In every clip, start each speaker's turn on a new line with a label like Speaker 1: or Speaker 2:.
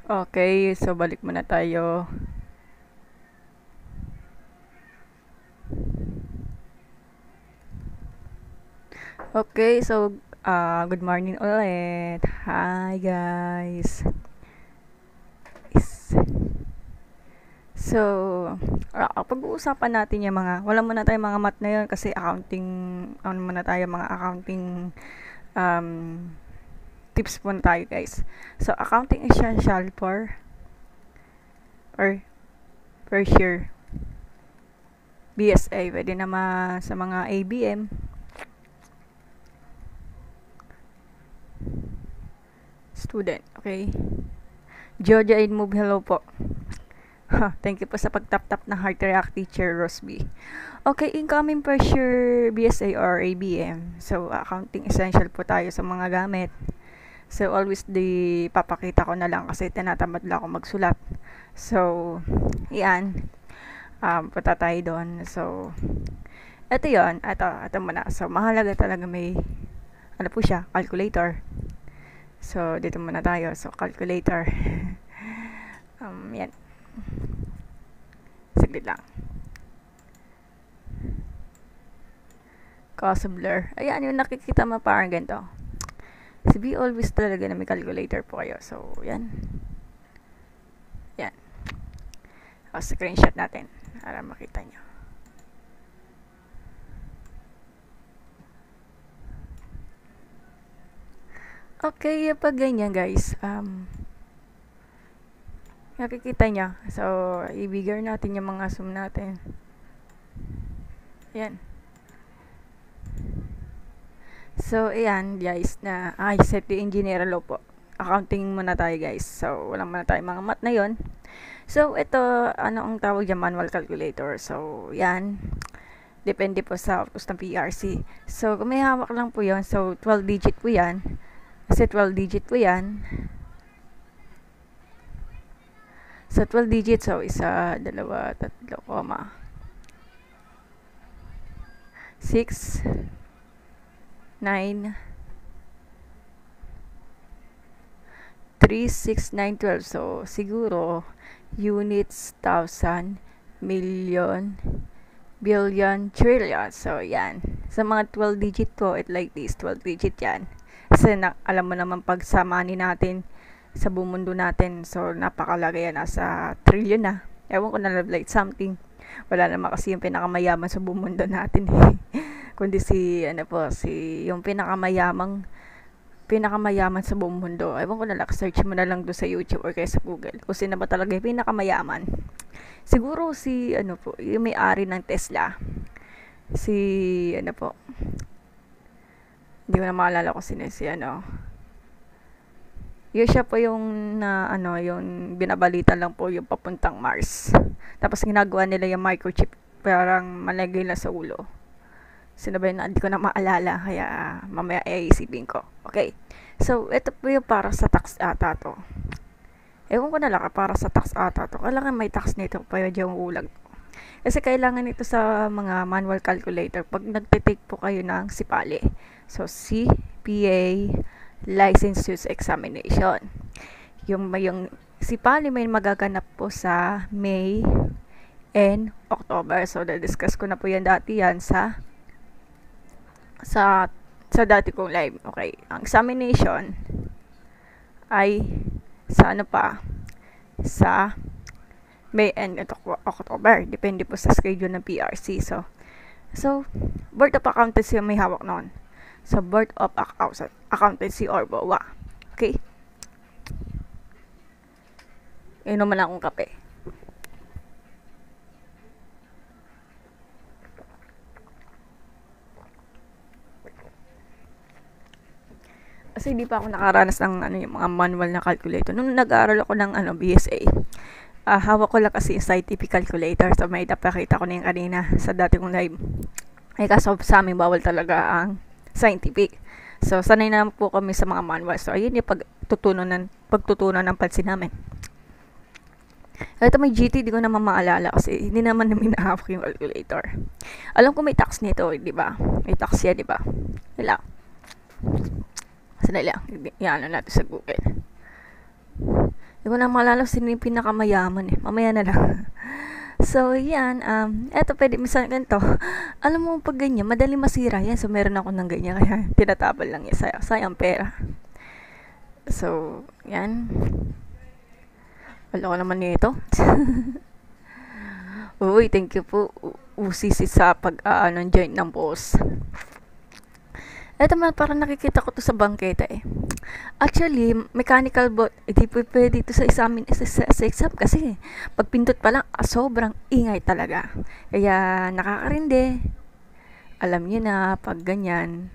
Speaker 1: Okay, so balik muna tayo. Okay, so good morning ulit. Hi guys. Is- So, pag-uusapan natin yung wala muna tayo mga math na yun kasi accounting, ano muna tayo, mga accounting um, tips muna tayo guys. So, accounting essential or first year BSA, pwede naman sa mga ABM, student, okay? Georgia and Move, hello po. Thank you po sa pag-tap-tap ng Heart React Teacher Rosby. Okay, incoming pressure BSA or ABM. So, accounting essential po tayo sa mga gamit. So, always papakita ko na lang kasi tinatamad lang ako magsulat. So, yan. Punta tayo doon. So, ito yon. Ito muna. So, mahalaga talaga may, ano po siya, calculator. So, dito muna tayo. So, calculator. Yan. Saglit lang. Cause of blur. Ayan, yung nakikita mo parang ganito. Si B always talaga na may calculator po kayo. So, yan. Yan. O, screenshot natin para makita nyo. Okay, pag ganyan guys, nakikita nyo. So, i-bigger natin yung mga sum natin. Yan. So, ayan guys, set the engineer law po. Accounting muna tayo guys. So, wala muna tayo mga math na yon. So, ito, ano ang tawag dyan? Manual calculator. So, yan. Depende po sa utos ng PRC. So, kung may hawak lang po yon, so 12 digit po yan. Kasi 12 digit po yan. So, 12 digit, so isa, dalawa, tatlo, 6, 9, 3, 6, 9, 12. So, siguro, units, thousand, million, billion, trillion. So, yan. Sa mga 12 digit po, it like this, 12 digit yan. Kasi alam mo naman pagsamani natin sa buong mundo natin, so napakalaki yan, nasa trillion na. Ewan ko na like something. Wala naman kasi yung pinakamayaman sa buong mundo natin kundi yung pinakamayaman sa buong mundo. Ewan ko na lang, search mo na lang doon sa YouTube or kaya sa Google kung sino ba talaga yung pinakamayaman. Siguro yung may-ari ng Tesla. Hindi ko na maalala kung sino yun siya po yung yung binabalita lang po yung papuntang Mars. Tapos ginagawa nila yung microchip parang malagay lang sa ulo. Sino ba yun? Hindi ko na maalala. Kaya mamaya iisipin ko. Okay. So, ito po yung para sa tax ata to. Ewan ko na lang para sa tax ata to. Kailangan may tax nito pa yung ulag. Kasi kailangan ito sa mga manual calculator pag nagtitake po kayo ng SIPALE. So, CPA License Use Examination. Yung SIPALE may magaganap po sa May and October. So, na-discuss ko na po yan dati yan sa dati kong live. Okay. Ang examination ay sa May and October. Depende po sa schedule ng PRC. So Board of Accountancy may hawak noon. So, Board of Accountancy or BOA. Okay? Inom na akong kape. Kasi hindi pa ako nakaranas ng yung mga manual na calculator. Nung nag-aaral ako ng BSA, hawak ko lang kasi yung scientific calculator. So, may napakita ko na yung kanina sa dati kong live. Kaso sa amin bawal talaga ang scientific. So, sanay na po kami sa mga manual. So, ayun yung pagtutunan ng pansin namin. Ito may GT, di ko naman maalala kasi hindi naman namin nahawak yung calculator. Alam ko may tax nito, di ba? May tax yan, di ba? Wala. Sanay lang. Yan natin sa Google. Di ko na maalala sino yung pinakamayaman eh. Mamaya na lang. So, yan. Eto, pwede, minsan ganito. Alam mo, pag ganyan, madali masira yan. So, meron ako ng ganyan. Kaya, tinatapal lang yan. Sayang pera. So, yan. Wala ko naman nito. Uy, thank you po. Usisi sa join ng boss. Eto man, parang nakikita ko to sa bangketa eh. Actually, mechanical bot, hindi po pwede ito sa exam kasi pag pindot pa lang, sobrang ingay talaga. Kaya nakakarindi. Alam niyo na, pag ganyan.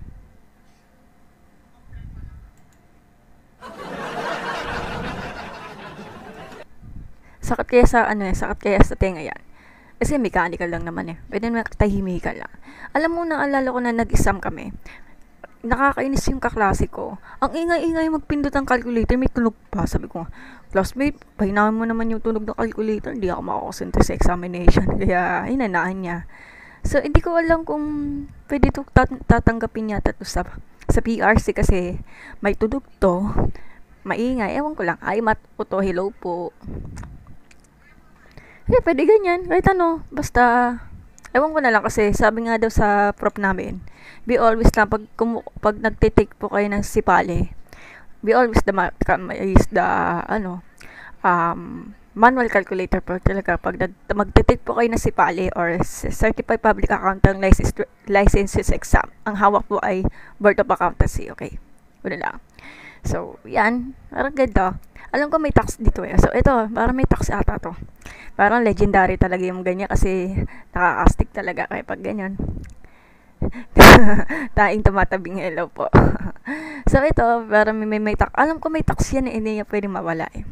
Speaker 1: Sakit kaya sa sakit kaya sa tenga yan. Kasi mechanical lang naman eh. Pwede naman tahimikan lang. Alam mo, naalala ko na nag-exam kami. Nakakainis yung kaklase ko. Ang ingay-ingay magpindot ng calculator, may tunog pa. Sabi ko, classmate, pahinaan mo naman yung tunog ng calculator. Hindi ako makakonsentrate sa examination. Kaya, inanahan niya. So, hindi ko alam kung pwede ito tatanggapin niya to sa PRC kasi may tunog to. Maingay. Ewan ko lang. Ay, to, hello po. Pwede ganyan. Kahit basta, ewan ko na lang kasi sabi nga daw sa prof namin, be always lang pag nagtitake po kayo ng sipali, be always is the manual calculator po talaga pag magtitake po kayo ng sipali or certified public accountant licenses exam. Ang hawak po ay Board of Accountancy. Okay, wala lang. So, yan. Parang ganda. Alam ko may tax dito eh. So, ito, parang may tax ata to. Parang legendary talaga yung ganyan kasi nakakastig talaga kaya pag ganyan. Taing tumatabing hello po. So, ito, parang may tax. Alam ko may tax yan eh. Hindi niya pwede mawala eh.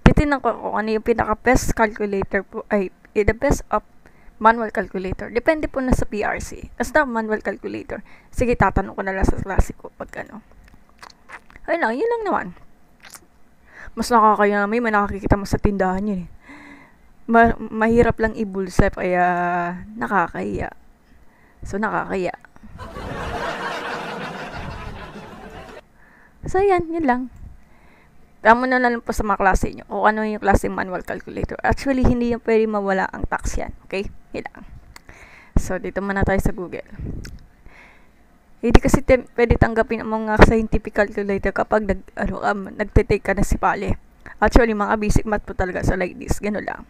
Speaker 1: Titinan ko kung ano yung pinaka-best calculator po. Ay, the best of manual calculator. Depende po na sa PRC. Basta manual calculator. Sige, tatanong ko na lang sa klase ko pag ano. Ay lang, yun lang naman. Mas nakakaya may nakakikita mo sa tindahan yun eh. Mahirap lang ibulsa kaya nakakaya. So, nakakaya. So, yan lang. Tama na lang po sa mga klase nyo. O ano yung klaseng manual calculator. Actually, hindi yung pwede mawala ang tax yan. Okay? Yan lang. So, dito muna tayo sa Google. Hindi kasi pwede tanggapin ang mga scientific calculator kapag nagtitake ka na sipali. Actually, mga basic math po talaga sa like this. Gano'n lang.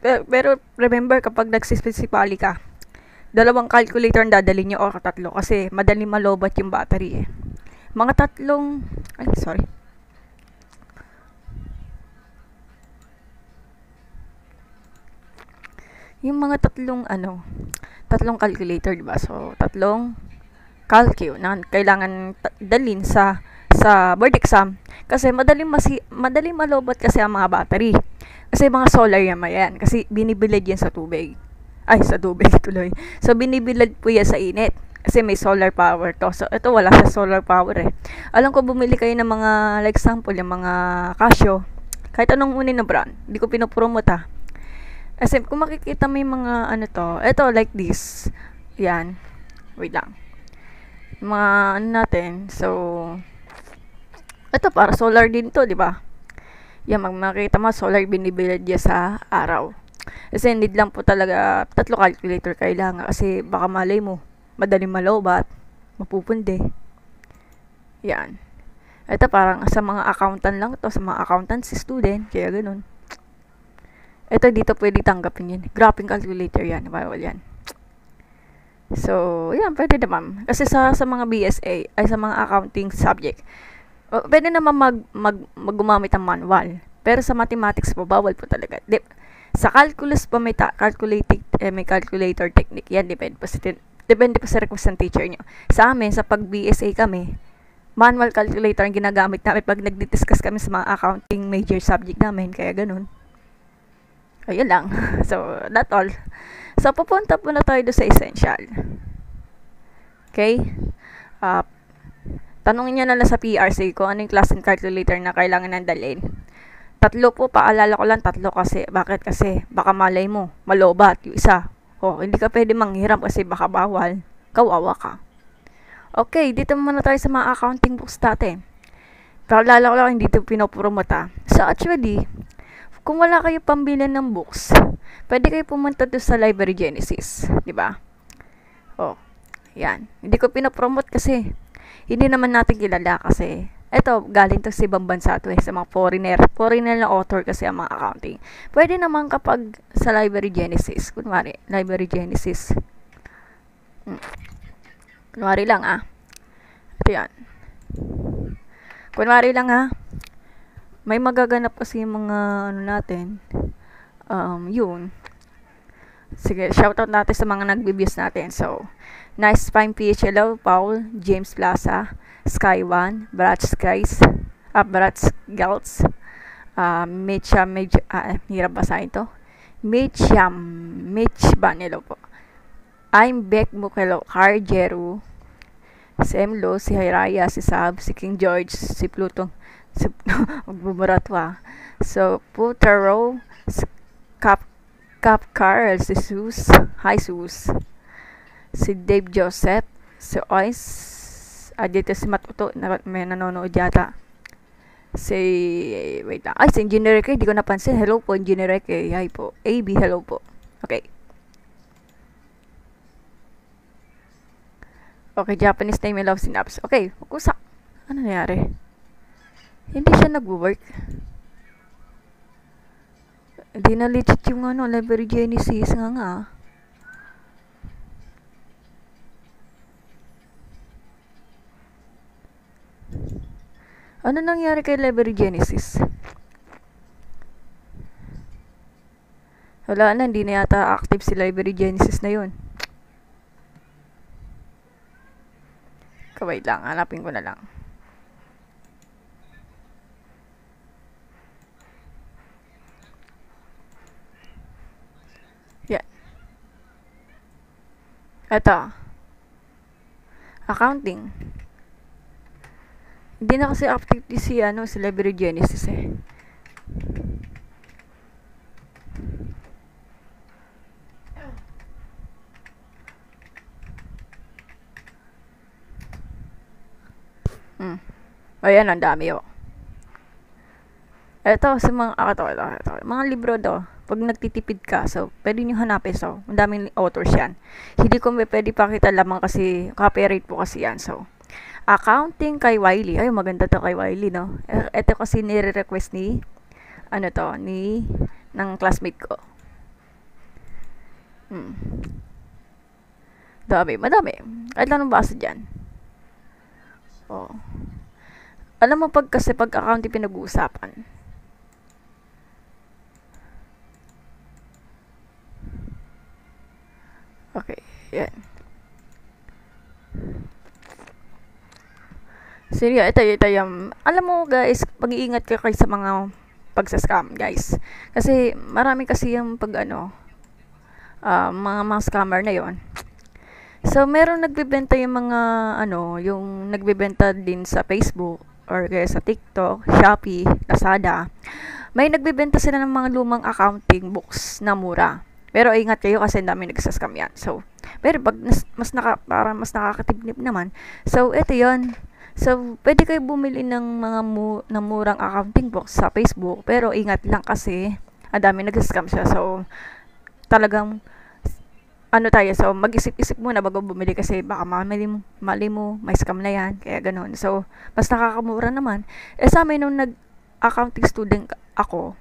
Speaker 1: Pero remember, kapag nagsisipali ka, 2 calculator ang dadalhin nyo o 3 kasi madali malobat yung battery eh. Mga 3, sorry. Yung mga 3 calculator, diba? So, 3 calcu na kailangan dalhin sa board exam kasi madaling malobat kasi ang mga battery. Kasi mga solar yan. Kasi binibilad yan sa tubig. Ay, sa tubig tuloy. So, binibilad po yan sa init. Kasi may solar power to. So, ito wala sa solar power eh. Alam ko bumili kayo ng mga, like example, yung mga Casio. Kahit anong unin na brand. Hindi ko pinopromote ha. Kasi kung makikita may mga ito like this. Yan. Wait lang. Mga natin. So, ito para solar din to, di ba? Yan, makikita mo, solar binibilad niya sa araw. Kasi need lang po talaga 3 calculator kailangan. Kasi baka malay mo, madaling malobat, mapupundi. Yan. Ito parang sa mga accountant lang to, sa mga accountant si student, kaya ganun. Ito dito pwede tanggapin yun. Graphing calculator yan. Bawal yan. So, yan. Pwede naman. Kasi sa mga BSA, ay sa mga accounting subject, pwede naman gumamit ng manual. Pero sa mathematics po, bawal po talaga. Sa calculus po, may calculator technique. Yan, depende po sa request ng teacher nyo. Sa amin, sa pag-BSA kami, manual calculator ang ginagamit namin pag nagdi-discuss kami sa mga accounting major subject namin. Kaya ganun. Ayun lang. So, that's all. So, pupunta po na tayo sa essential. Okay? Tanungin nyo na lang sa PRC kung ano yung klaseng calculator na kailangan nang dalhin. 3 po, paalala ko lang 3 kasi. Bakit? Kasi baka malay mo, malobat yung isa. Hindi ka pwede manghiram kasi baka bawal. Kawawa ka. Okay, dito muna tayo sa mga accounting books natin. Paalala ko lang, hindi ito pinopromote ah. So actually, kung wala kayo pambili ng books, pwede kayo pumunta doon sa Library Genesis, di ba? Oh, yan. Hindi ko pinopromote kasi hindi naman natin kilala kasi eto, galing to sa ibang bansa to sa mga foreigner. Foreigner na author kasi ang mga accounting. Pwede naman kapag sa Library Genesis, kunwari, Library Genesis. Kunwari lang Ito yan. Kunwari lang may magaganap kasi yung mga ano natin. Yun. Sige, shoutout natin sa mga nag-views natin. So, Nice Fine PH, hello, Paul, James Plaza, Sky One, Brats Skies, Brats Girls, hirap basahin to. Mitch Ban, hello po. I'm Beck Mukelo, Harjeru, si Emlo, si Hiraya, si Sab, si King George, si Pluto, si magbuburatwa. So, Putaro, si Cap Carl, si Sus, hi Sus, si Dave Joseph, si Ois, dito si Matuto, may nanonood yata. Wait lang. Si Engineer K, di ko napansin. Hello po, Engineer K. Hi po. AB, hello po. Okay. Okay, Japanese name, I love synapse. Okay, kusak. Ano nangyari? Hindi siya nag-work. Hindi na legit yung Library Genesis nga. Ano nangyari kay Library Genesis? Wala na, hindi na yata active si Library Genesis na yun. Wait lang, hanapin ko na lang. Yan. Ito. Accounting. Hindi na kasi active si Library Genesis eh. Ayan, ang dami Ito, sa mga, ito. Mga libro do. Pag nagtitipid ka, so, pwede nyo hanapin. So, ang daming authors yan. Hindi ko pwede pakita lamang kasi, copyright po kasi yan. So, accounting kay Wiley. Ay, maganda to kay Wiley, no? Ito kasi nire-request ni, ng classmate ko. Madami. Kahit lang nang basa dyan. Alam mo kasi pag accounting pinag-uusapan. Okay, yan. Seryo, ito yung, alam mo guys, pag-iingat kayo sa mga pagsa-scam guys. Kasi marami kasi yung mga scammer na yon. So, meron nagbebenta yung mga, yung nagbebenta din sa Facebook, or kaya sa TikTok, Shopee, Lazada. May nagbebenta sila ng mga lumang accounting books na mura. Pero ingat kayo kasi dami nagsascam yan. So, pero pag mas nakakatipid naman. So, ito yon. So, pwede kayo bumili ng mga murang accounting books sa Facebook. Pero ingat lang kasi ang dami nagsascam siya. So, talagang so mag-isip-isip muna bago bumili kasi baka mali mo, may scam na yan, kaya ganun. So, mas nakakamura naman. Sa amin nung nag-accounting student ako,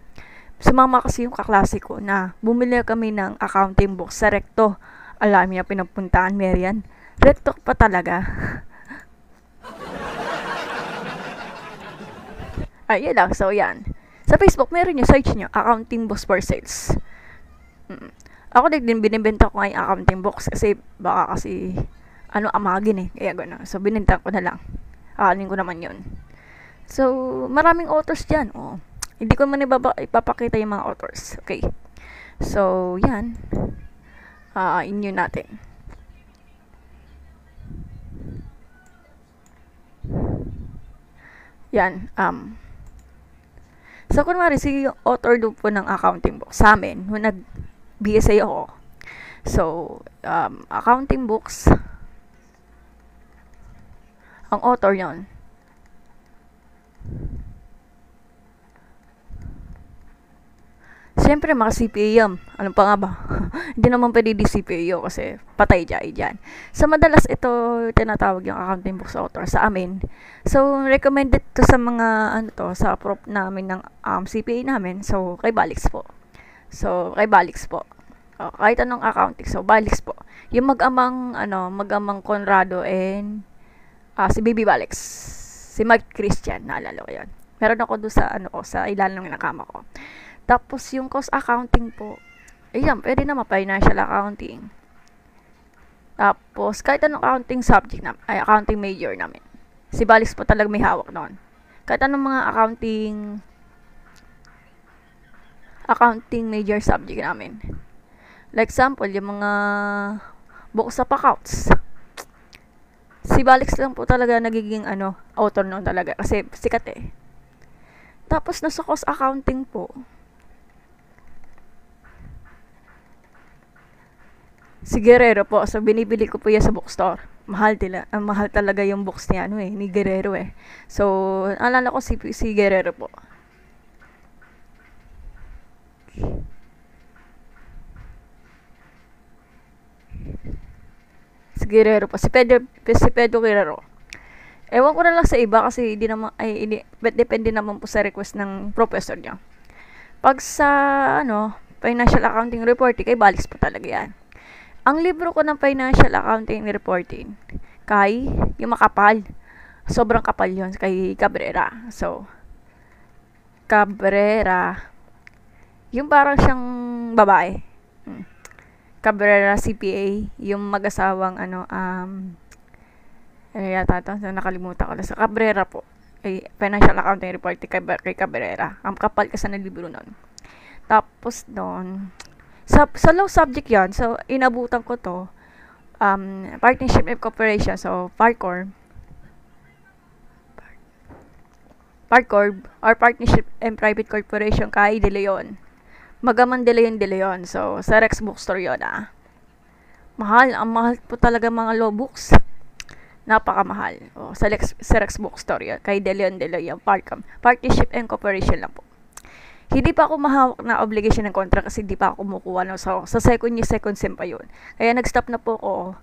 Speaker 1: sumama kasi yung kaklase ko na bumili kami ng accounting book sa Recto. Alam niya pinapuntaan, Marian. Recto pa talaga. Yun lang. So, yan. Sa Facebook, meron nyo, search nyo, accounting books for sales. Ako din binibenta ko nga yung accounting books kasi baka kasi amagin eh. Kaya gano'n. So, bininta ko na lang. Akaling ko naman yun. So, maraming authors dyan. Hindi ko man ipapakita yung mga authors. Okay. So, yan. Inyo natin. Yan. So, kunwari, si author doon po ng accounting book sa amin, nung nag-BSA ako. So, accounting books, ang author yon Siyempre, mga CPA yan. Ano pa nga ba? Hindi naman pwede di CPA kasi patay dyan. So, madalas ito tinatawag yung accounting books author sa amin. So, recommended to sa mga, sa prop namin ng CPA namin. So, kay Balix po. Kahit anong accounting. So, Balix po. Yung mag-amang Conrado and si Baby Balix. Si Mike Christian, naalala ko yun. Meron ako doon sa ilalim ng nakama ko. Tapos, yung cost accounting po, ayan, pwede naman financial accounting. Tapos, kahit anong accounting subject accounting major namin. Si Balix po talaga may hawak noon. Kahit anong mga accounting major subject namin. Like example, yung mga books of accounts. Si Balix lang po talaga nagiging author noon talaga kasi sikat eh. Tapos, nasa cost accounting po, si Guerrero po. So, binibili ko po yan sa bookstore. Mahal talaga yung books niya, ni Guerrero eh. So, alala ko si Guerrero po. Si Guerrero po. Si Pedro Guerrero. Ewan ko na lang sa iba kasi depende naman po sa request ng professor niya. Pag sa, financial accounting reporting, kay Balix po talaga yan. Ang libro ko ng financial accounting reporting, kay yung makapal. Sobrang kapal yun, kay Cabrera. So, Cabrera, yung parang siyang babae. Cabrera CPA, yung mag-asawang yata ito, nakalimutan ko na. Sa Cabrera po, financial accounting reporting kay Cabrera. Ang kapal kasi ng libro nun. Tapos doon, sa law subject yan, so inabutan ko to, partnership and cooperation, so PARCOR or partnership and private corporation kay De Leon. Magaman De Leon. So, sa Rex Bookstore yun ang mahal po talaga mga law books. Napakamahal. Sa Rex Bookstore yun, kay De Leon, partnership and cooperation lang po. Hindi pa ako mahawak na obligation ng contract kasi hindi pa ako kumukuha sa second sem pa yun. Kaya nag-stop na po ako.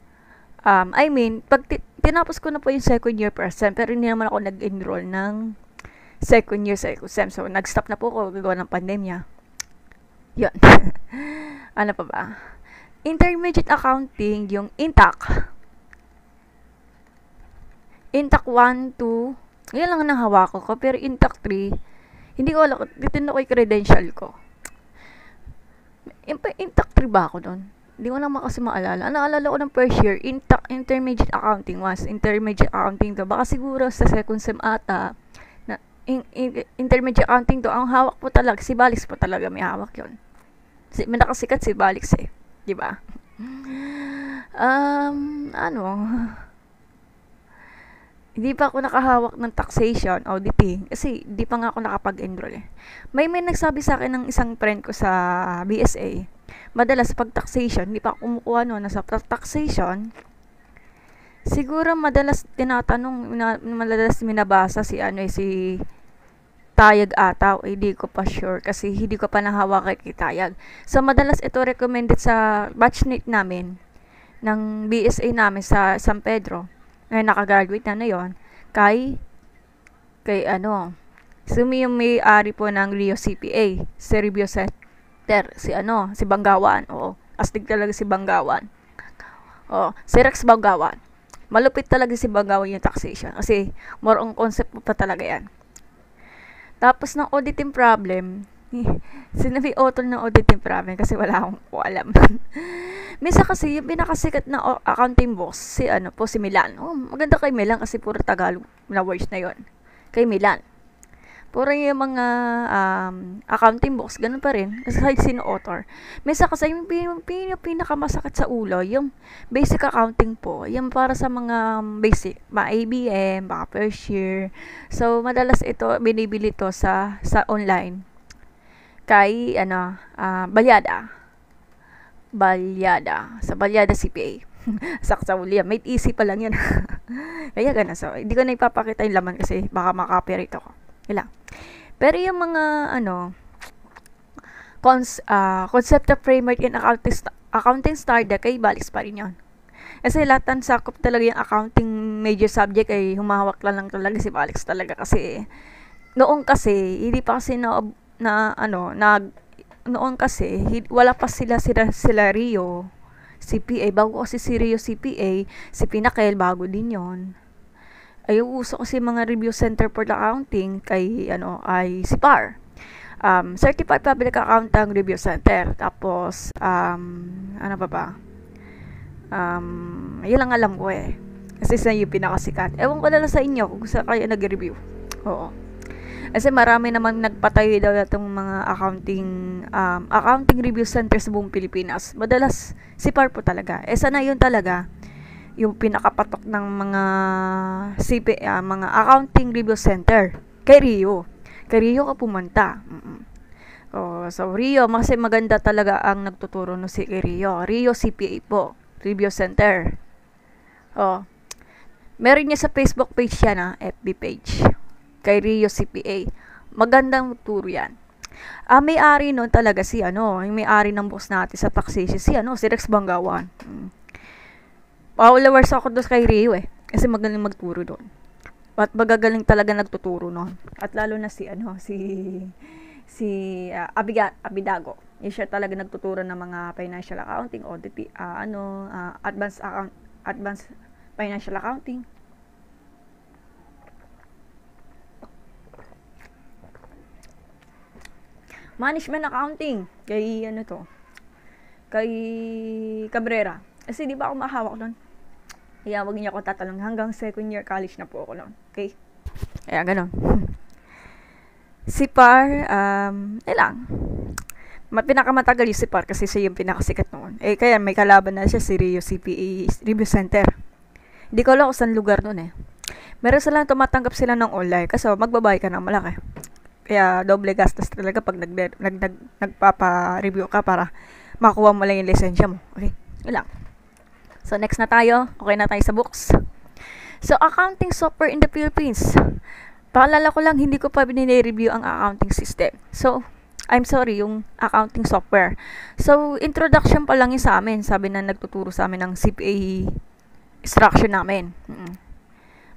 Speaker 1: Pag tinapos ko na po yung second year per sem, pero hindi naman ako nag-enroll ng second sem. So, nag-stop na po ako gagawa ng pandemya. Yun. Ano pa ba? Intermediate accounting, yung INTAC 1, 2, yan lang ang hawak ko. Pero INTAC 3, hindi ko alam, titin ko yung credential ko. INTAC 3 ba ako doon? Hindi ko naman kasi maalala. Naalala ko ng first year, intermediate accounting was. Intermediate accounting to. Baka siguro sa second sem ata, na intermediate accounting to, ang hawak po talaga, si Balix po talaga may hawak yun. May nakasikat si Balix eh. Diba? Hindi pa ako nakahawak ng taxation, auditing, kasi di pa nga ako nakapag-enroll eh. May nagsabi sa akin ng isang friend ko sa BSA, madalas pag taxation, di pa ako kumukuha nasa taxation, siguro madalas tinatanong, madalas minabasa si Tayag ata, hindi ko pa sure kasi hindi ko pa nahawak kay Tayag. So, madalas ito recommended sa batchmate namin ng BSA namin sa San Pedro. Ngayon, nakagraduate na yon kay yung may-ari po ng Rio CPA, si Review Center, si Banggawan. Astig talaga si Banggawan. Si Rex Banggawan. Malupit talaga si Banggawan yung taxation kasi more on concept pa talaga yan. Tapos ng auditing problem, sinabi author ng auditing problem kasi wala akong alam. Minsan kasi yung pinakasikat na accounting boss, si Milan. Maganda kay Milan kasi puro Tagalog na words na yon. Kay Milan. Puro yung mga accounting books, ganun pa rin. Kasi kahit sino author. Minsan kasi yung pinakamasakit sa ulo, yung basic accounting po. Yung para sa mga basic, ABM, baka first year. So, madalas ito, binibili to sa online. Kay, Balyada. Sa Balyada CPA. Saksa uli yan. Made easy pa lang yan. Kaya gana. So, hindi ko na ipapakita yung laman kasi baka makapirate ako. Ilang. Pero yung mga, concept of framework in accounting standard kay baliks pa rin yun. Kasi lahat ng sakop talaga yung accounting major subject ay humahawak lang talaga si Alex talaga kasi noon kasi hindi pa kasi noon kasi wala pa sila Rio CPA bago kasi si Rio CPA si Pinnacle bago din yon ay uso kasi mga review center for the accounting kay ay si PAR Certified Public Accounting Review Center tapos ano pa yun lang alam ko kasi sa yung pinakasikat ewan ko na lang sa inyo kung saan kayo nag-review. Oo, kasi marami naman nagpatayo daw itong mga accounting review center sa buong Pilipinas. Madalas si PAR po talaga sana yun talaga yung pinakapatok ng mga mga accounting review center kay Rio ka pumunta. So Rio kasi maganda talaga ang nagtuturo no si Rio CPA po Review Center. Meron niya sa Facebook page yan FB page. Kay Rio CPA. Magandang turo yan. May-ari nun talaga si yung may-ari ng boss natin sa taxation si Rex Banggawan. Followers ako doon kay Rio kasi magaling magturo doon. At magagaling talaga nagtuturo noon. At lalo na si Abidago. Siya talaga nagtuturo ng mga financial accounting, audit, advanced financial accounting. Management accounting kay kay Cabrera. Kasi di ba ako mahawak doon? Kaya wag niyo ako tatanong hanggang second year college na po ako noon. Okay? Kaya ganon. Si PAR, lang. Pinakamatagal yung si PAR kasi siya yung pinakasikat noon. Kaya may kalaban na siya si Rio CPA Review Center. Hindi ko alam kung saan lugar noon Meron silang tumatanggap sila ng online kasi magbabayad ka ng malaki. Kaya doble gastos talaga pag nagpapa-review ka para makuha mo lang yung lisensya mo. Okay? Yun lang. So, next na tayo. Okay na tayo sa books. So, accounting software in the Philippines. Paalala ko lang, hindi ko pa binire-review ang accounting system. So, I'm sorry, yung accounting software. So, introduction pa lang yung sa amin. Sabi na nagtuturo sa amin ng CPA instruction namin.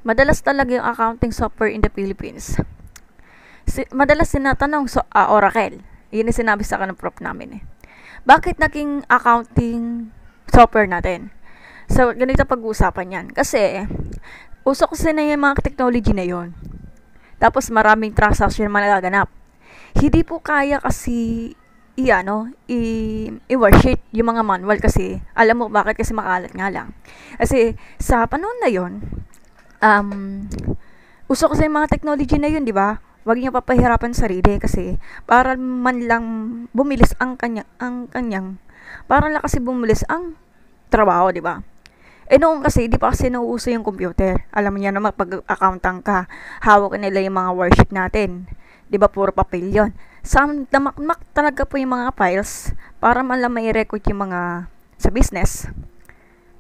Speaker 1: Madalas talaga yung accounting software in the Philippines. Madalas sinatanong Oracle. Yun yung sinabi sa akin ng prof namin Bakit naging accounting software natin? So, ganito pag-uusapan yan. Kasi, uso kasi na yung mga technology na yon. Tapos, maraming transaction na nagaganap. Hindi po kaya kasi i-worksheet yung mga manual kasi, alam mo bakit? Kasi makalat nga lang. Kasi, sa panahon na yon, uso kasi yung mga technology na yun, di ba? Huwag niyo papahirapan sarili kasi para man lang bumilis ang kanyang para lang kasi bumilis ang trabaho, di ba? Noon kasi, di pa kasi nauuso yung computer. Alam niya naman, pag accountant ka, hawak nila yung mga worksheet natin. Di ba, puro papel yun. Damakmak talaga po yung mga files para man lang may record yung mga sa business.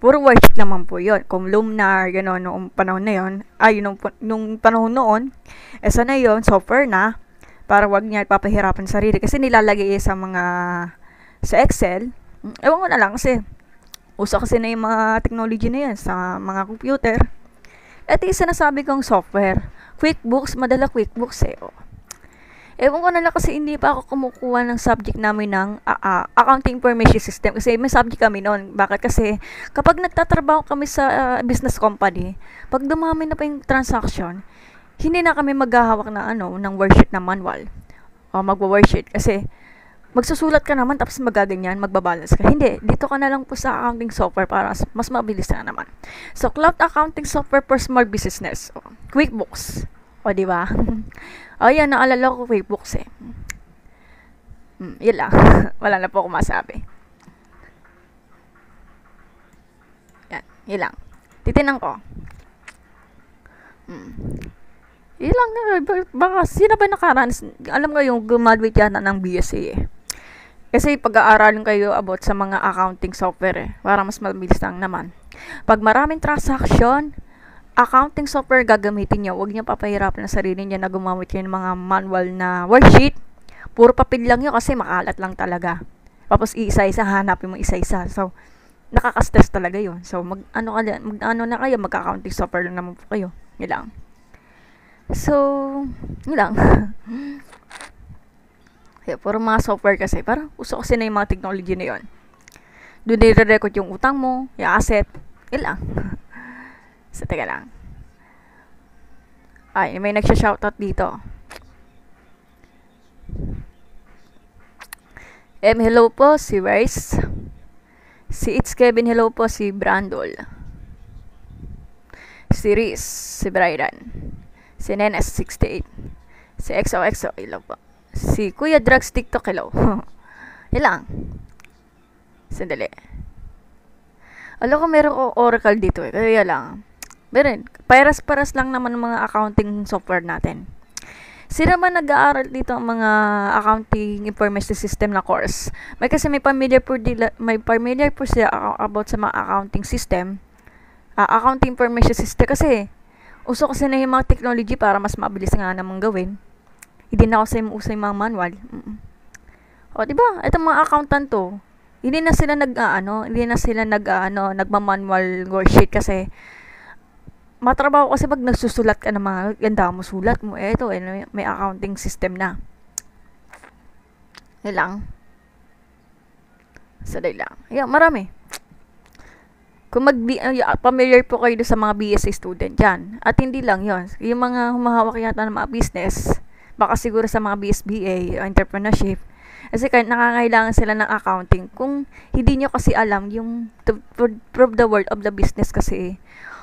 Speaker 1: Puro worksheet naman po yun. Kung Luminar, gano'n, noong panahon na yun, nung panahon noon, sana yun, software na, para wag niya ipapahirapan sarili. Kasi nilalagay sa Excel. Ewan ko na lang kasi, uso kasi na yung mga technology na yan sa mga computer. Ito yung sinasabi kong software. QuickBooks, madala QuickBooks Ewan ko na lang kasi hindi pa ako kumukuha ng subject namin ng accounting information system. Kasi may subject kami noon. Bakit? Kasi kapag nagtatrabaho kami sa business company, pag dumami na pa yung transaction, hindi na kami maghahawak ng worksheet na manual. O magwa-worksheet. Kasi magsusulat ka naman tapos magaganyan, magbabalance ka. Hindi, dito ka na lang po sa accounting software para mas mabilis na naman. So, cloud accounting software for small business. QuickBooks. Di ba? Yan, naalala ko QuickBooks yun lang. Wala na po akong masabi. Yun lang. Titinan ko. Yun lang. Baka, sino ba nakaranas? Alam ko yung graduate yata ng BSA Kasi pag-aaralin kayo about sa mga accounting software para mas mabilis lang naman. Pag maraming transaction, accounting software gagamitin nyo. Huwag nyo papahirapan na sarili nyo na gumamit kayo ng mga manual na worksheet. Puro papel lang yun kasi makalat lang talaga. Tapos isa-isa, hanapin mo isa-isa. So, nakaka-stress talaga yun. So, mag-ano na kayo, magka-accounting software lang naman po kayo. Yun lang. So, yun lang. Kaya, puro mga software kasi. Parang uso kasi na yung mga technology na yun. Doon nire-record yung utang mo, yung asset. Yun lang. So, teka lang. Ay, may nagsha-shoutout dito. Hello po, si Rice. Si It's Kevin, hello po, si Brandol. Si Riz, si Bryran. Si Nenes68. Si XOXO, hello po. Si Kuya Drugs TikTok, hello. Yan lang. Sandali. Alam ko meron ko Oracle dito eh. Kaya lang. Meron. Paras-paras lang naman ng mga accounting software natin. Sino ba nag-aaral dito ang mga accounting information system na course? May familiar po siya about sa mga accounting system. Accounting information system kasi uso kasi na yung mga technology para mas mabilis nga namang gawin. Hindi na kasi usay mga manual. O, diba? Itong mga accountant to, hindi na sila nagma-manual worksheet kasi matrabaho kasi pag nagsusulat ka ng mga ganda mo, sulat mo, eto, may accounting system na. Yan lang. Sadali lang. Yan, marami. Kung familiar po kayo sa mga BSA student dyan. At hindi lang yon. Yung mga humahawak yata ng mga business, baka siguro sa mga BSBA, entrepreneurship, kasi kahit nakakailangan sila ng accounting, kung hindi nyo kasi alam yung to prove the worth of the business kasi,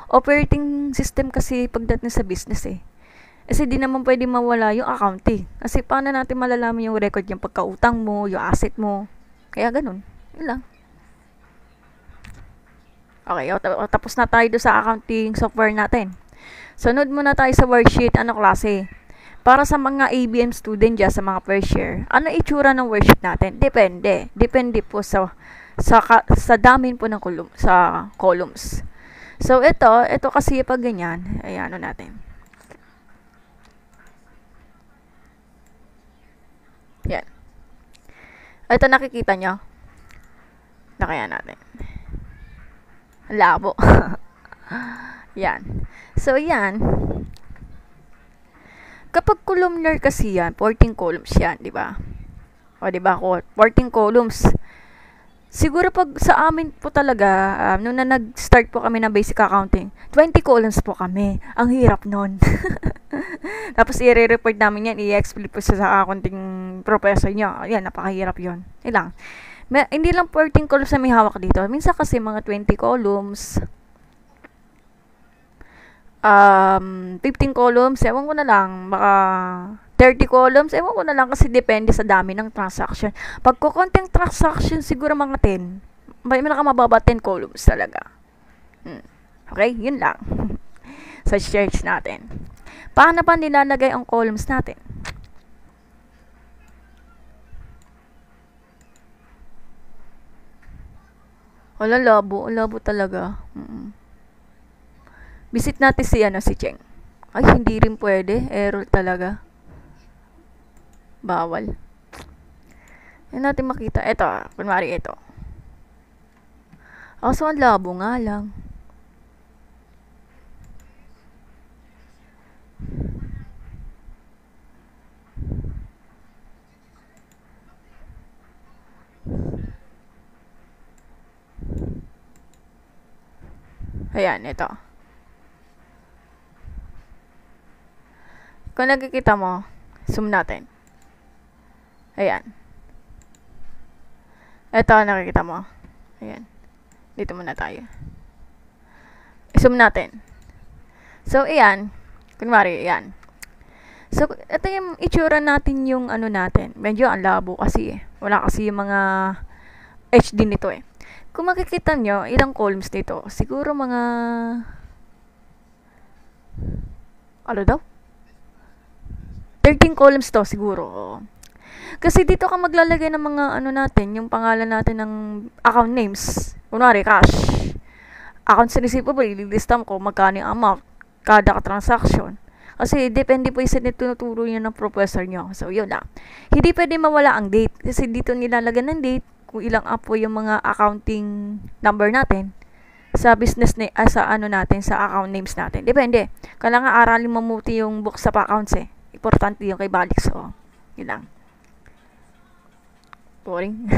Speaker 1: operating system kasi pagdating sa business eh. Kasi di naman pwede mawala yung accounting. Kasi paano natin malalaman yung record, yung pagkautang mo, yung asset mo. Kaya ganun. Yun lang. Okay, tapos na tayo doon sa accounting software natin. Sunod muna tayo sa worksheet. Ano klase? Para sa mga ABM student dyan, sa mga first year, ano itsura ng worksheet natin? Depende. Depende po sa damin po ng columns. So, ito kasi pag ganyan, ay ano natin. Yan. Ito nakikita nyo. Nakaya natin. Labo. Yan. So, yan. Kapag columnar kasi yan, 14 columns yan, di ba? O, di ba? 14 columns. Siguro pag sa amin po talaga, nung nag-start po kami ng basic accounting, 20 columns po kami. Ang hirap nun. Tapos i-report namin yan, i-explain po sa accounting professor nyo. Yan, napakahirap yun. Ilang. Hindi lang 14 columns na may hawak dito. Minsan kasi mga 20 columns, 15 columns, ewan ko na lang, baka 30 columns, ewan ko na lang kasi depende sa dami ng transaction. Pag kukonting transaction, siguro mga 10. May nakamababa 10 columns talaga. Okay, yun lang. Sa search natin. Paano pa nilalagay ang columns natin? Wala, labo talaga. Visit natin si Cheng. Ay, hindi rin pwede. Error talaga. Bawal. Yan natin makita. Ito, kunwari ito. So, ang labo nga lang. Ayan, ito. Kung nakikita mo, zoom natin. Ayan. Ito, nakikita mo. Ayan. Dito muna tayo. I-zoom natin. So, ayan. Kunwari, ayan. So, ito yung itsura natin yung ano natin. Medyo ang labo kasi eh. Wala kasi yung mga HD nito eh. Kung makikita nyo, ilang columns dito? Siguro mga... Ano daw? 13 columns to siguro. Kasi dito ka maglalagay ng mga ano natin, yung pangalan natin ng account names. Kunwari, cash. Accounts receivable, ililista ko magkano yung amount, kada transaction. Kasi depende po yung sa tinuturo nyo ng professor nyo. So, yun lang. Hindi pwede mawala ang date. Kasi dito nilalagyan ng date kung ilang up po yung mga accounting number natin sa business na, sa ano natin, sa account names natin. Depende. Kailangan aralin mamuti yung books sa accounts eh. Importante yung kay balik. So, yun lang. Boring.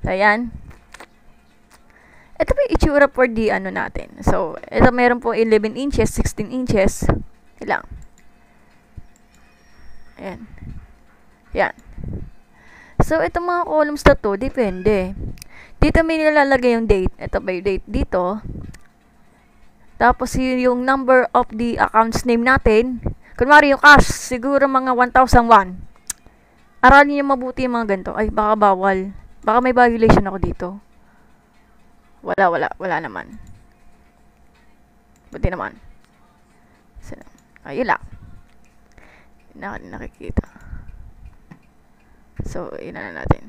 Speaker 1: So, ayan. Ito po yung itsura for the ano natin. So, ito meron po 11 inches, 16 inches. Ilang. Ayan. Ayan. So, itong mga columns na to, depende. Dito may nilalagay yung date. Ito ba yung date dito? Tapos yung number of the accounts name natin. Kunwari yung cash, siguro mga 1,001. Aralin niyo mabuti yung mga ganito. Ay, baka bawal. Baka may violation ako dito. Wala naman. Buti naman. So, ayun lang. Nakikita. So, yun na natin.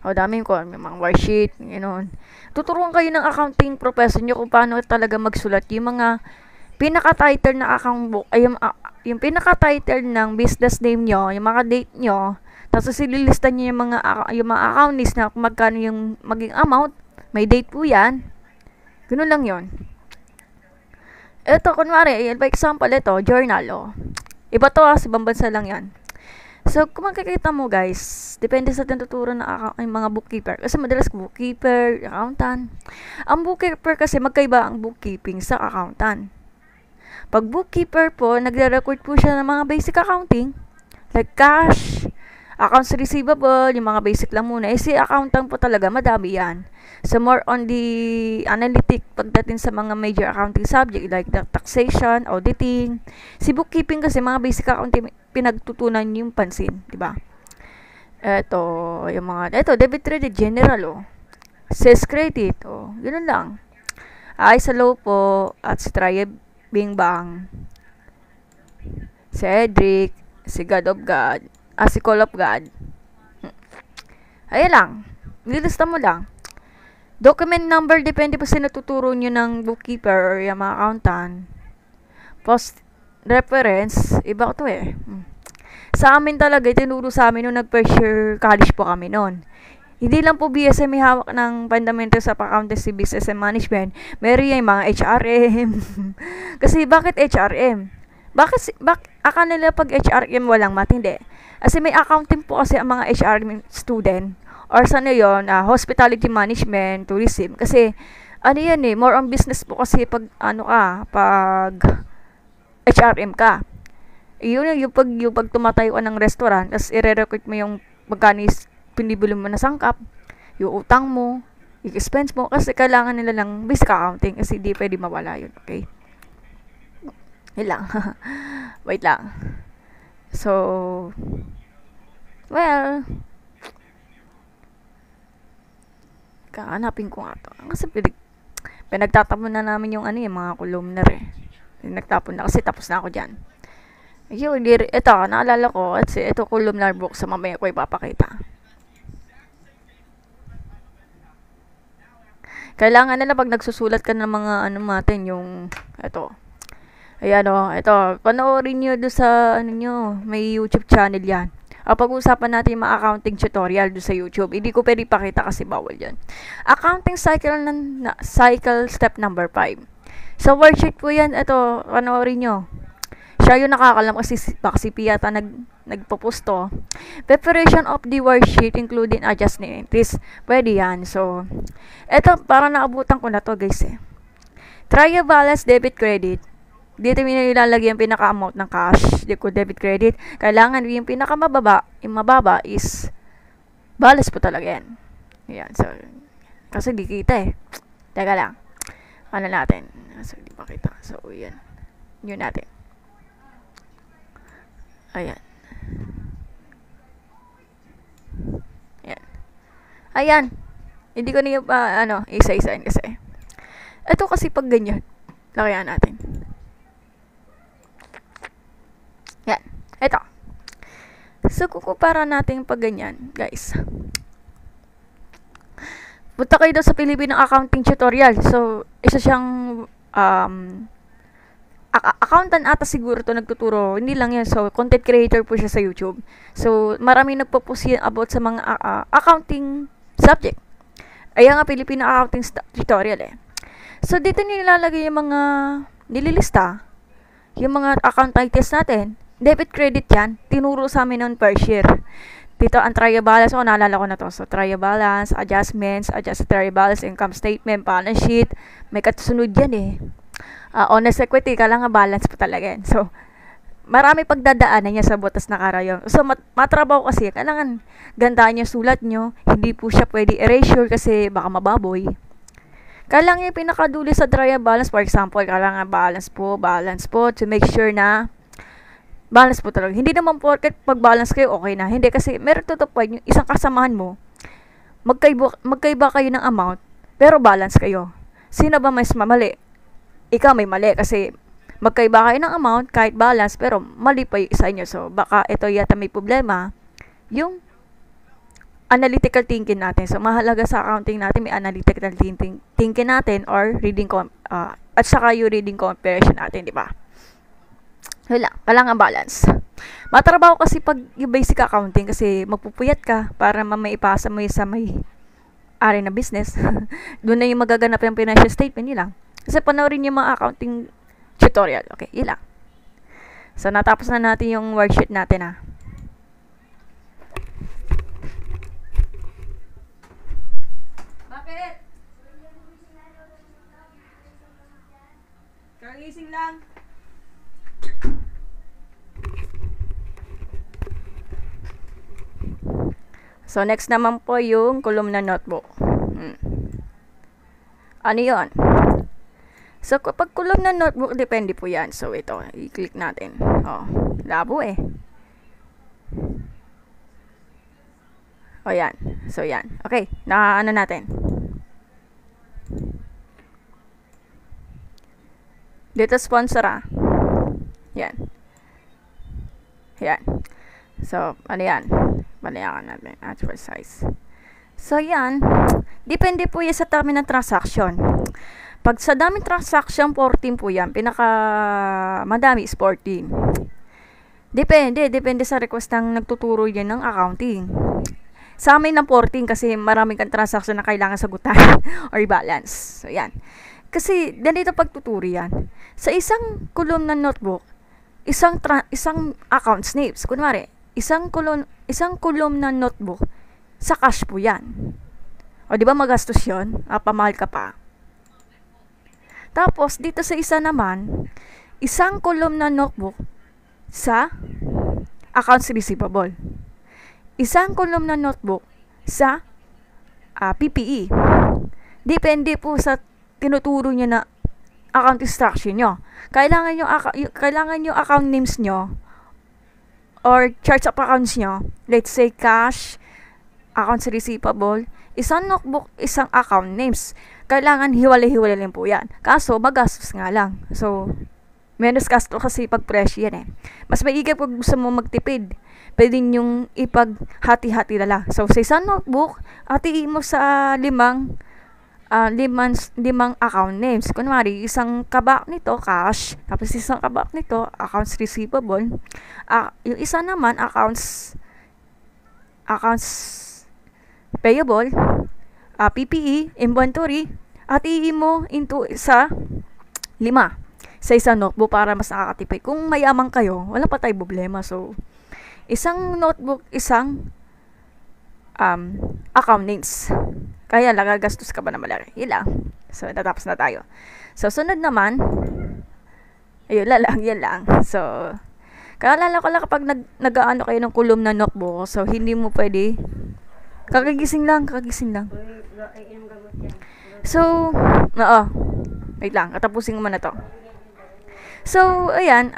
Speaker 1: O, daming ko. May mga worksheet, gano'n. Tuturuan kayo ng accounting professor nyo kung paano talaga magsulat. Yung mga pinaka-title na account book, ay yung pinaka-title ng business name nyo, yung mga date nyo, tapos sililista nyo yung mga account list na kung magkano yung maging amount. May date po yan. Ganun lang yon. Ito, kunwari, by example, ito, journal, oh. Iba to, sa ibang bansa lang yan. So, kung makikita mo, guys, depende sa tinuturo na yung mga bookkeeper. Kasi madalas bookkeeper, accountant. Ang bookkeeper kasi, magkaiba ang bookkeeping sa accountant. Pag bookkeeper po, nagre-record po siya ng mga basic accounting, like cash, accounts receivable, yung mga basic lang muna. Si accountant po talaga, madami yan. So, more on the analytic pagdating sa mga major accounting subject like the taxation, auditing. Si bookkeeping kasi, mga basic accounting, pinagtutunan yung pansin, di ba? Ito, yung mga, ito, debit credit, general, oh. Sales credit, oh. Ganun lang. Ay, sa low po, at si Bing Bang, si Edric, si God of God, si Call of God. Ayan lang. Nilista mo lang. Document number, depende po sa natuturo nyo ng bookkeeper or yung mga accountant. Post reference, iba ko to eh. Sa amin talaga, tinuro sa amin nung nag-first year college po kami noon. Hindi lang po BSM may hawak ng fundamentals sa accountancy, business and management. Meron yung mga HRM. Kasi bakit HRM? Akala nila pag HRM walang math? Hindi. Kasi may accounting po kasi ang mga HRM student. Or sana yun, hospitality management, tourism. Kasi, ano yan eh, more on business po kasi pag, pag HRM ka. Yun yung pag tumatayo ka ng restaurant, tapos i-recruit mo yung magkano pinibili mo na sangkap, yung utang mo, yung expense mo, kasi kailangan nila lang basic accounting kasi di pwede mawala yun, okay? Yun lang. Wait lang. So, well, kahanapin ko nga to. Kasi pinagtatapon na namin yung yung mga columnar eh. Nagtapon na kasi tapos na ako dyan. Yun, ito, naalala ko, at ito columnar book sa mamaya ko ipapakita. Kailangan na pag nagsusulat ka ng mga natin, yung, ito. Ayan o, ito, panoorin nyo doon sa, may YouTube channel yan. Pag-usapan natin yung mga accounting tutorial doon sa YouTube. Hindi ko pwede pakita kasi bawal yan. Accounting cycle step number 5. Sa worksheet po yan, ito, panoorin nyo. Siya yung nakakalam kasi si Piata nagpo-posto. Preparation of the worksheet including adjustment entries. Pwede yan. So, ito, parang naabutan ko na to guys eh. Trial balance debit credit. Dito may nilalagay yung pinaka-amount ng cash, debit credit. Kailangan yung pinaka-mababa, yung mababa is balance po talaga yan. Ayan, so, kasi di kita eh. Teka lang. Ano natin? So, di pa kita. So, yan. Yun natin. Ayan. Ayan. Ayan. Hindi ko na yung, isa-isain kasi. Ito kasi pag ganyan, lakayan natin. Yan. Ito. So, kukumpara natin pag ganyan, guys. Punta kayo daw sa Filipino Accounting Tutorial. So, isa siyang accountant ata siguro to nagtuturo. Hindi lang yan. So, content creator po siya sa YouTube. So, marami nagpo-post yan about sa mga accounting subject. Ayan nga, Filipino accounting tutorial eh. So, dito nilalagay yung mga nililista. Yung mga account titles natin. Debit credit yan. Tinuro sa amin noon per share. Dito, ang trial balance. O, naalala ko na to. So, trial balance, adjustments, adjusted trial balance, income statement, balance sheet. May katusunod yan eh. Honest equity, kailangan balance po talaga yan. So, marami pagdadaanan niya sa butas na karayong. So, matrabaho kasi, kailangan gandaan niya sulat nyo. Hindi po siya pwede erasure kasi baka mababoy. Kailangan yung pinakaduli sa trial balance. For example, kailangan balance po to make sure na balance po talaga. Hindi naman porket pag-balance kayo, okay na. Hindi kasi, meron to point, yung isang kasamahan mo, magkaiba kayo ng amount, pero balance kayo. Sino ba mas mamali? Ikaw may mali kasi magkaiba kayo ng amount, kahit balance, pero mali pa yung isa nyo. So, baka ito yata may problema. Yung analytical thinking natin. So, mahalaga sa accounting natin, may analytical thinking natin or reading, at saka yung reading comprehension natin, di ba? Wala, kailangan balance. Matrabaho kasi pag yung basic accounting kasi magpupuyat ka para maipasa mo yung sa may ari na business. Doon na yung magaganap yung financial statement nila. Kasi panoorin yung mga accounting tutorial. Okay, yun lang. So, natapos na natin yung worksheet natin Bakit? Kagising lang. So, next naman po yung column notebook. Ano yun? So, kapag column notebook, depende po yan. So, ito, i-click natin. Labo eh. Yan. So, yan. Okay, ano natin? Dito sponsor Yan. Yan. So, ano yan? Balayakan natin. Actual size. So, yan. Depende po yan sa dami ng transaction. Pag sa daming transaction, 14 po yan. Pinaka madami is 14. Depende sa request ng nagtuturo yan ng accounting. Sa amin ng 14 kasi maraming kang transaction na kailangan sagutan or balance. So, yan. Kasi, ganito pagtuturo yan. Sa isang column ng notebook, isang accounts names. Kunwari, isang column na notebook, sa cash po yan. O, di ba magastos yun? Pamahal ka pa. Tapos, dito sa isa naman, isang column na notebook sa accounts receivable. Isang column na notebook sa PPE. Depende po sa tinuturo nyo na account instruction nyo. Kailangan yung account names nyo or charts of accounts nyo, let's say cash, accounts receivable, isang notebook, isang account names. Kailangan hiwalay-hiwalay lang po yan. Kaso, magastos nga lang. So, menos gasto kasi pag fresh yan eh. Mas maigi pag gusto mo magtipid. Pwede yung ipaghati-hati na lang. So, sa isang notebook, hatiin mo sa limang account names. Kunwari, isang kabak nito, cash. Tapos isang kabak nito, accounts receivable. Yung isa naman, accounts payable, PPE, inventory, at mo into sa 5 sa isang notebook para mas nakakatipid. Kung mayaman kayo, wala pa tayong problema. So, isang notebook, isang account names. Kaya nagagastos ka ba na malaki? Yun lang. So, natapos na tayo. So, sunod naman, ayun lang. So, kaalala ko lang kapag nag-aano kayo ng column na notebook, so, hindi mo pwede, kagigising lang. So, wait lang, katapusin ko muna to. So, ayan,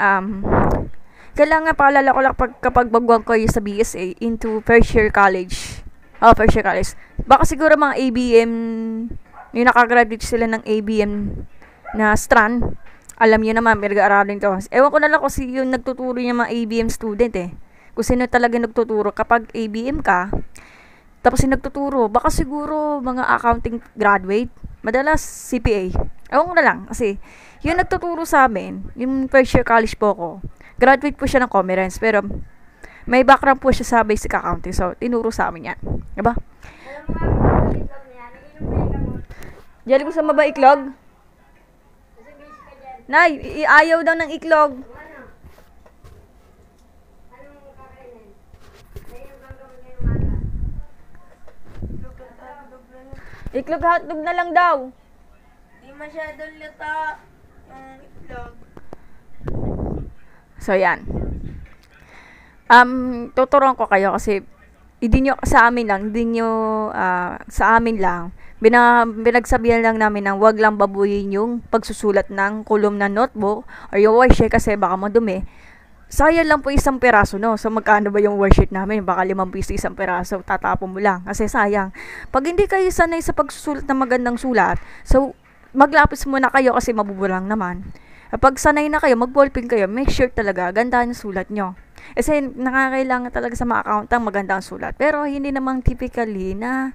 Speaker 1: kailangan paalala ko lang kapag bagwag kayo sa BSA into first year college. First year college. Baka siguro mga ABM, yung nakagraduate sila ng ABM na strand, alam niyo naman, pinag-aaralin to. Ewan ko na lang kasi yung nagtuturo yung mga ABM student eh. Kung sino talaga nagtuturo. Kapag ABM ka, tapos yung nagtuturo, baka siguro mga accounting graduate, madalas CPA. Ewan ko na lang, kasi yung nagtuturo sa amin, yung first year college po ko, graduate po siya ng Comerence, pero may background po siya sa basic accounting, so tinuro sa amin yan. Diba? Diyan ko sa maba iklog. Nay, ayaw daw ng iklog. Iklog hotdog na lang daw.
Speaker 2: Di masyadong lata yung itlog.
Speaker 1: So, yan. Tuturuan ko kayo kasi hindi nyo sa amin lang, hindi nyo sa amin lang. Binagsabihan lang namin ng wag lang babuyin yung pagsusulat ng kolum na notebook or yung worksheet kasi baka madumi. Sayang lang po isang peraso, no? So, magkano ba yung worksheet namin? Baka 5 piso isang peraso, tatapon mo lang. Kasi sayang. Pag hindi kayo sanay sa pagsusulat ng magandang sulat, so, maglapis muna kayo kasi mabubulang naman. Kapag sanay na kayo, mag-ballpen kayo, make sure talaga, ganda yung sulat nyo. Kasi nakakailangan talaga sa mga accountant magandang sulat. Pero hindi namang typically na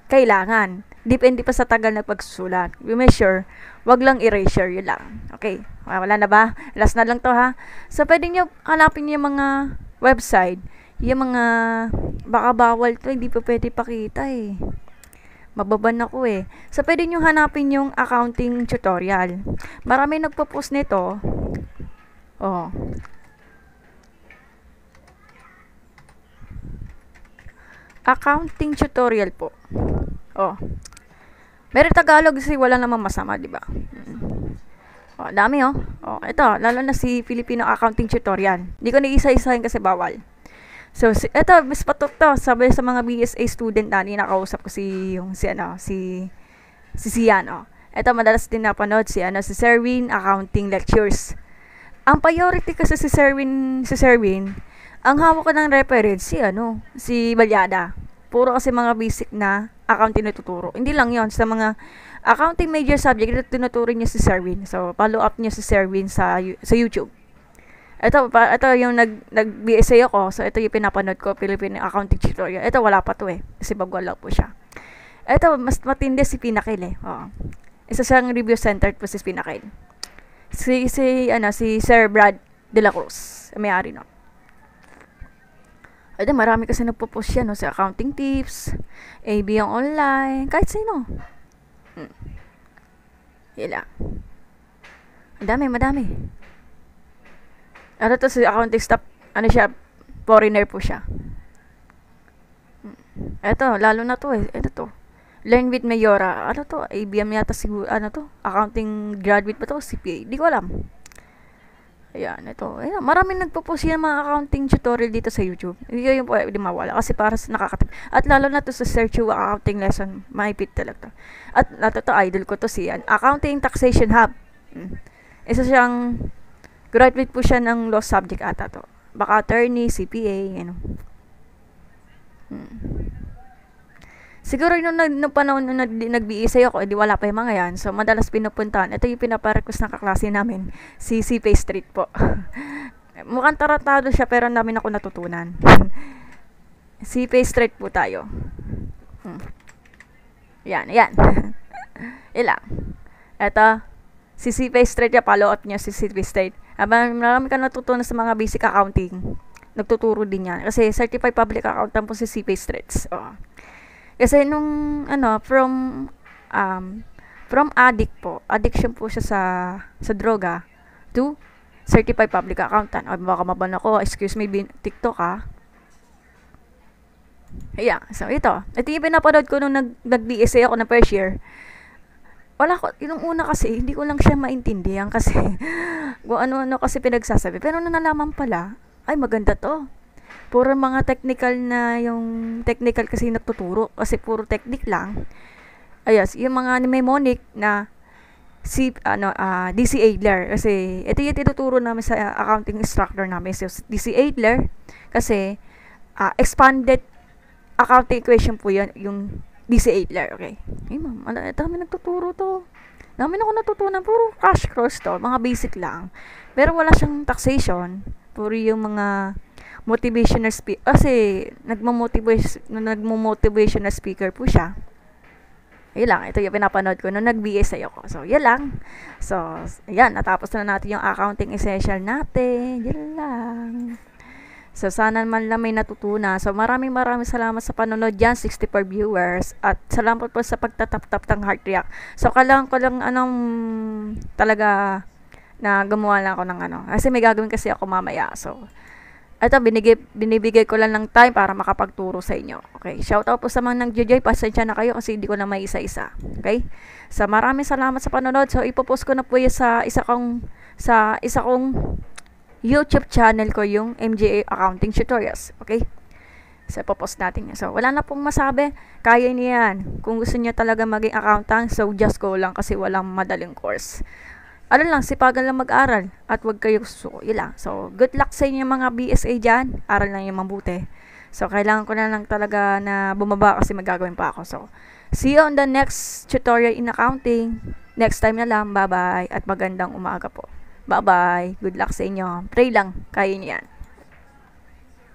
Speaker 1: kailangan. Depende pa sa tagal na pagsusulat. We make sure, wag lang erasure, yun lang. Okay, wala na ba? Last na lang to ha. So, pwede nyo hanapin yung mga website, yung mga, baka bawal to, hindi pa pwede pakita eh. Mababan ako eh. So, pwede nyo hanapin yung accounting tutorial. Marami nagpo-post nito. Oh. Accounting tutorial po. Oh. Meron Tagalog kasi wala namang masama, di ba? Oh, dami oh. Oh, ito, lalo na si Filipino accounting tutorial. Hindi ko na isa-isahin kasi bawal. So, ito, mas patok to. Sabi sa mga BSA student na nakausap ko si Sian, oh. Ito, madalas din napanood si Serwin Accounting Lectures. Ang priority kasi si Serwin, ang hawak ko ng reference si Balyada. Puro kasi mga basic na accounting na tuturo. Hindi lang yon sa mga accounting major subject, tinuturo niya si Serwin. So, follow up niya si Serwin sa YouTube. Ito yung nag-BSA ako. So, ito yung pinapanood ko, Philippine Accounting Tutorial. Ito, wala pa to eh. Kasi bago lang po siya. Ito, mas matindi si Pinakil eh. Oh. Isa siyang review-centered po si Pinakil. Si Sir Brad De La Cruz. May-ari no. Ito, marami kasi nagpo-post yan, no, sa accounting tips, AB ang online, kahit sino. Yan lang. Madami. Ano to si accounting staff, foreigner po siya. Ito, lalo na to eh. Ito to. Learn with Mayora. Ano to? ABM yata siguro. Ano to? Accounting graduate pa to? CPA. Di ko alam. Ayan, ito. Ayan, maraming nagpo-post yan mga accounting tutorial dito sa YouTube. Hindi yung pwede mawala kasi para sa nakakatip. At lalo na to sa Search Your Accounting Lesson, maipit talaga to. At nato to, idol ko to si Accounting Taxation Hub. Isa siyang graduate po siya ng law subject ata to. Baka attorney, CPA, Siguro nung panahon na nag-BSA ako, edi wala pa yung mga yan. So, madalas pinupuntahan. Ito yung pinaparequest ng kaklase namin, si CPay Street po. Mukhang taratado siya, pero namin ako natutunan. CPay Street po tayo. Yan. Ilang. Ito, si CPay Street, follow up niya si CPay Street. Marami ka natutunan sa mga basic accounting. Nagtuturo din yan. Kasi certified public accountant po si CPay Street. Oh. Kasi nung from addiction po siya sa droga to certified public accountant. Ay, baka maban ako, excuse me, TikTok Ayan, so ito yung pinapanood ko nung nag-BSA ako na first year. Wala ko, yung una kasi, hindi ko lang siya maintindihan kasi kung ano-ano kasi pinagsasabi. Pero nung nalaman pala, ay maganda to. Puro mga technical na yung technical kasi nagtuturo kasi puro technique lang. Ayos, yung mga mnemonic na DC Adler kasi ito yung tinuturo namin sa accounting instructor namin. So, DC Adler kasi expanded accounting equation po yun, yung DC Adler. Okay. Ay, ma'am, dami nagtuturo to. Dami na ako natutunan. Puro crash course to. Mga basic lang. Pero wala siyang taxation. Puro yung mga motivational speaker. Kasi, nagmo-motivational speaker po siya. Yun lang, ito yung pinapanood ko nung nag-BSA ako. So, yun lang. So, ayan, natapos na natin yung accounting essential natin. Yun lang. So, sana man lang may natutunan. So, maraming salamat sa panonood dyan, 64 viewers. At salamat po sa pagtatap-tap ng heart react. So, kailangan ko lang, talaga, na gumawa lang ako ng Kasi may gagawin kasi ako mamaya. So, ito, binibigay ko lang ng time para makapagturo sa inyo. Okay, shoutout po sa mga nag-joy. Pasensya na kayo kasi hindi ko na may isa-isa. Okay? So, maraming salamat sa panonood. So, ipopost ko na po yun sa isa kong YouTube channel ko, yung MGA Accounting Tutorials. Okay? So, ipopost natin yan. So, wala na pong masabi. Kaya niya yan. Kung gusto niya talaga maging accountant, so just go lang kasi walang madaling course. Sipagan lang mag-aral at huwag kayo susuko. Ilang. So, good luck sa inyo mga BSA dyan. Aral lang yung mabuti. So, kailangan ko na lang talaga na bumaba kasi magagawin pa ako. So, see you on the next tutorial in accounting. Next time na lang. Bye-bye. At magandang umaga po. Bye-bye. Good luck sa inyo. Pray lang. Kaya niyo yan.